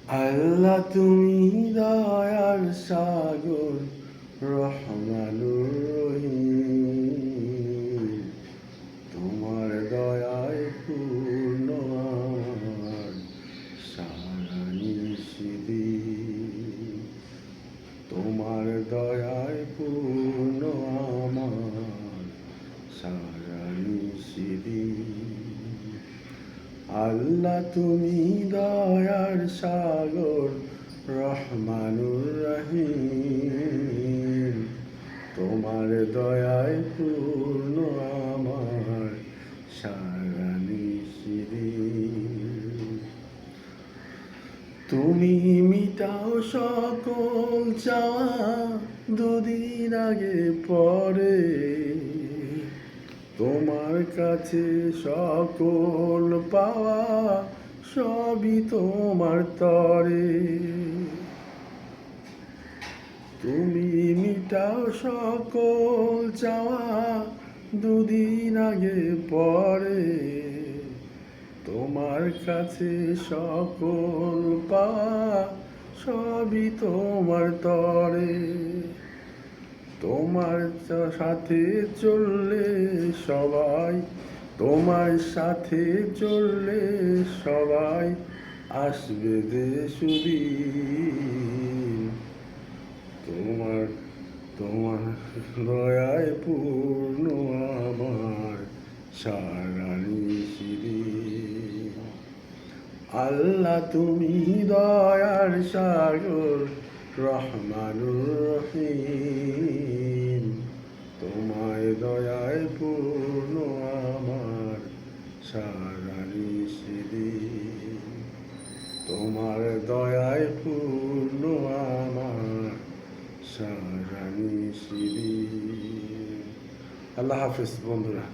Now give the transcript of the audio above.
আল্লাহ তুমি দয়ার সাগর রহমানুর রহিম, তোমার দয়ায় পূর্ণ আমার সারা নিশিদিন। তোমার দয়ায় পূর্ণ আমার সারা নিশিদিন। আল্লাহ তুমি দয়ার সাগর রহমানুর রহিম, তোমার দয়ায় পূর্ণ আমার সারা নিশিদিন। তুমি মিটাও সকল চাওয়া দুদিন আগে পরে, তোমার কাছে সকল পাওয়া সবই তোমার তরে। তুমি মিটাও সকল চাওয়া দুদিন আগে পরে, তোমার কাছে সকল পাওয়া সবই তোমার তরে। তোমার সাথে চললে সবাই, তোমার সাথে চললে সবাই আসবে যে সুদিন। তোমার তোমার দয়ায় পূর্ণ আমার সারা নিশিদিন। আল্লাহ তুমি দয়ার সাগর রহমানুর রহিম, তোমায় দয়ায় পূর্ণ আমার সারা নিশিদিন। তোমার দয়ায় পূর্ণ আমার সারা নিশিদিন। আল্লাহ হাফেজ বন্ধুরা।